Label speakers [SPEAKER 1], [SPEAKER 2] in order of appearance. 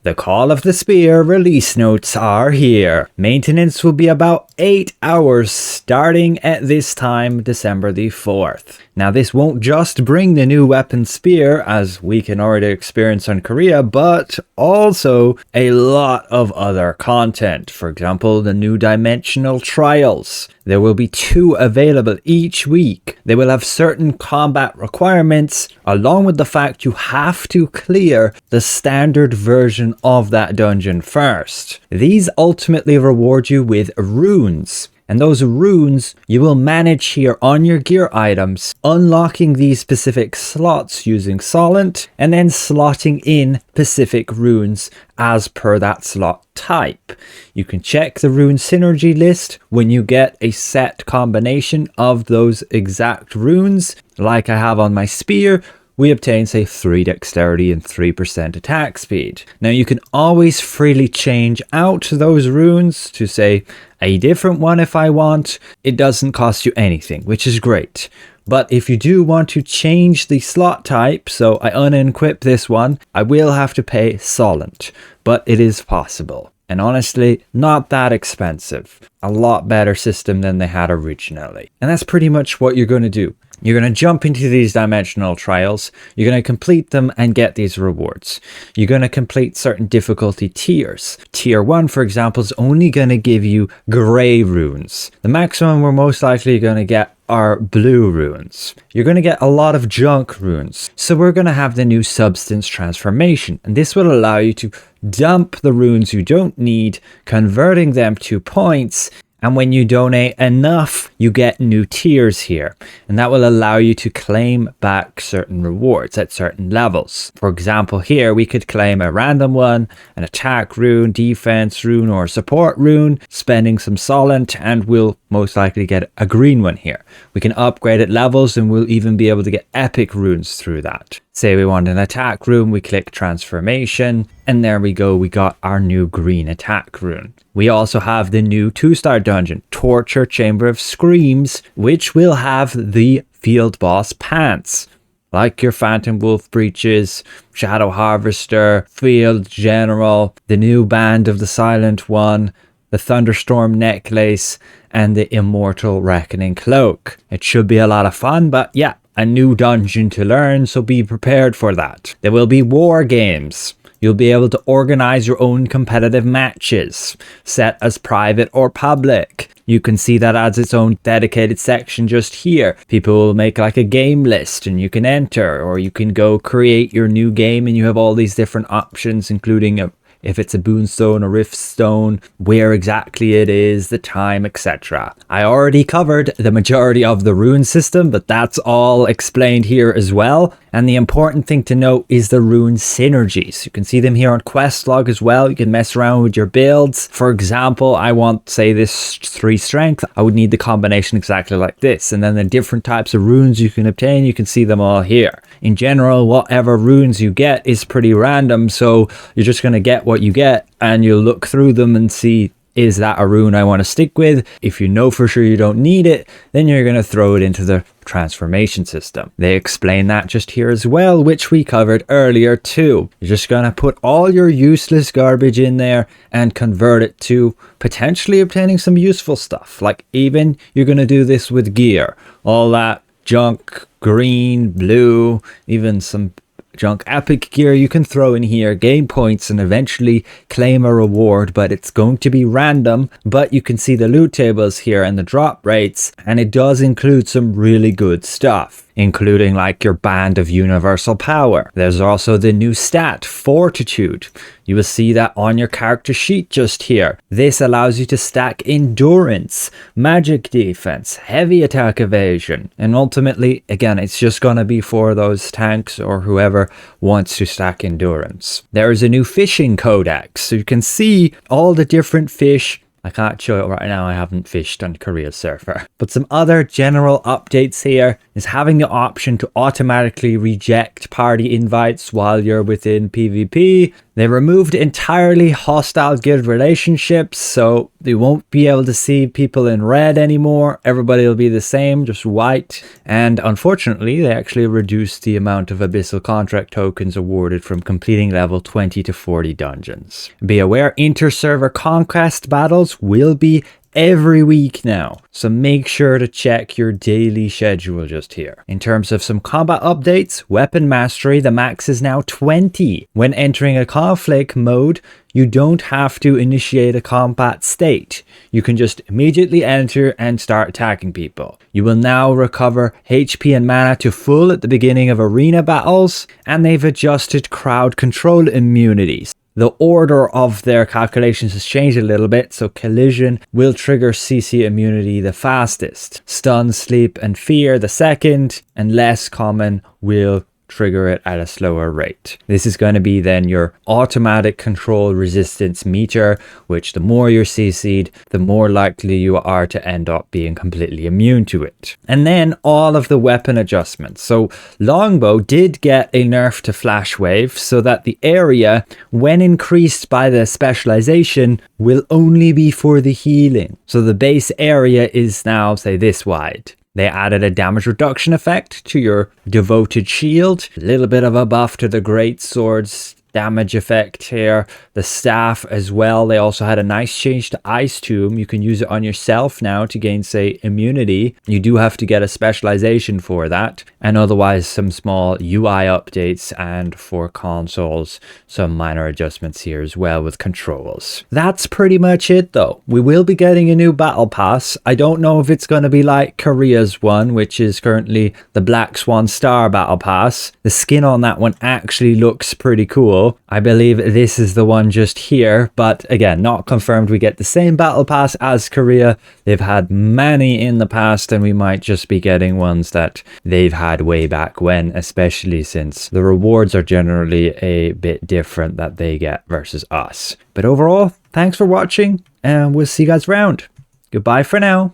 [SPEAKER 1] The Call of the Spear release notes are here. Maintenance will be about 8 hours starting at this time, December the 4th. Now this won't just bring the new weapon Spear, as we can already experience on Korea, but also a lot of other content. For example, the new dimensional trials. There will be 2 available each week. They will have certain combat requirements, along with the fact you have to clear the standard version of that dungeon first. These ultimately reward you with runes. And those runes you will manage here on your gear items, unlocking these specific slots using Solent and then slotting in specific runes as per that slot type. You can check the rune synergy list when you get a set combination of those exact runes. Like I have on my spear, we obtain, say, 3 dexterity and 3% attack speed. Now you can always freely change out those runes to, say, a different one if I want. It doesn't cost you anything, which is great. But if you do want to change the slot type, so I unequip this one, I will have to pay Solent, but it is possible. And honestly, not that expensive. A lot better system than they had originally. And that's pretty much what you're going to do. You're going to jump into these dimensional trials, you're going to complete them and get these rewards. You're going to complete certain difficulty tiers. Tier 1, for example, is only going to give you grey runes. The maximum we're most likely going to get are blue runes. You're going to get a lot of junk runes. So we're going to have the new substance transformation, and this will allow you to dump the runes you don't need, converting them to points. And when you donate enough, you get new tiers here. And that will allow you to claim back certain rewards at certain levels. For example, here we could claim a random one, an attack rune, defense rune, or support rune, spending some Solent, and we'll most likely get a green one here. We can upgrade at levels and we'll even be able to get epic runes through that. Say we want an attack rune, we click transformation, and there we go, we got our new green attack rune. We also have the new 2-star dungeon, Torture Chamber of Screams, which will have the field boss pants. Like your Phantom Wolf breeches, Shadow Harvester, Field General, the new Band of the Silent One, the Thunderstorm necklace, and the Immortal Reckoning cloak. It should be a lot of fun, but yeah, a new dungeon to learn, so be prepared for that. There will be war games. You'll be able to organize your own competitive matches, set as private or public. You can see that adds its own dedicated section just here. People will make like a game list and you can enter, or you can go create your new game and you have all these different options, including if it's a boonstone or riftstone, where exactly it is, the time, etc. I already covered the majority of the rune system, but that's all explained here as well. And the important thing to note is the rune synergies. You can see them here on quest log as well. You can mess around with your builds. For example, I want, say, this 3 strength. I would need the combination exactly like this. And then the different types of runes you can obtain, you can see them all here. In general, whatever runes you get is pretty random, so you're just going to get what you get and you'll look through them and see, is that a rune I want to stick with? If you know for sure you don't need it, then you're going to throw it into the transformation system. They explain that just here as well, which we covered earlier too. You're just going to put all your useless garbage in there and convert it to potentially obtaining some useful stuff. Like even you're going to do this with gear. All that junk, green, blue, even some junk epic gear you can throw in here, gain points and eventually claim a reward, but it's going to be random. But you can see the loot tables here and the drop rates, and it does include some really good stuff, including like your band of universal power. There's also the new stat, Fortitude. You will see that on your character sheet just here. This allows you to stack endurance, magic defense, heavy attack evasion, and ultimately, again, it's just going to be for those tanks or whoever wants to stack endurance. There is a new fishing codex, so you can see all the different fish. I can't show it right now, I haven't fished on Korea Surfer. But some other general updates here is having the option to automatically reject party invites while you're within PvP. They removed entirely hostile guild relationships, so you won't be able to see people in red anymore. Everybody will be the same, just white. And unfortunately, they actually reduced the amount of abyssal contract tokens awarded from completing level 20 to 40 dungeons. Be aware, inter-server conquest battles will be every week now, so make sure to check your daily schedule just here. In terms of some combat updates, weapon mastery, the max is now 20. When entering a conflict mode, you don't have to initiate a combat state. You can just immediately enter and start attacking people. You will now recover HP and mana to full at the beginning of arena battles, and they've adjusted crowd control immunities. The order of their calculations has changed a little bit, so collision will trigger CC immunity the fastest. Stun, sleep, and fear the second, and less common will trigger it at a slower rate. This is going to be then your automatic control resistance meter, which the more you're CC'd, the more likely you are to end up being completely immune to it. And then all of the weapon adjustments. So longbow did get a nerf to flash wave so that the area, when increased by the specialization, will only be for the healing. So the base area is now, say, this wide. They added a damage reduction effect to your devoted shield, a little bit of a buff to the great sword's damage effect here, the staff as well. They also had a nice change to Ice Tomb. You can use it on yourself now to gain, say, immunity. You do have to get a specialization for that, and otherwise some small UI updates, and for consoles some minor adjustments here as well with controls. That's pretty much it though. We will be getting a new battle pass. I don't know if it's going to be like Korea's one, which is currently the Black Swan Star battle pass. The skin on that one actually looks pretty cool. I believe this is the one just here, but again, not confirmed we get the same battle pass as Korea. They've had many in the past, and we might just be getting ones that they've had way back when, especially since the rewards are generally a bit different that they get versus us. But overall, thanks for watching, and we'll see you guys around. Goodbye for now.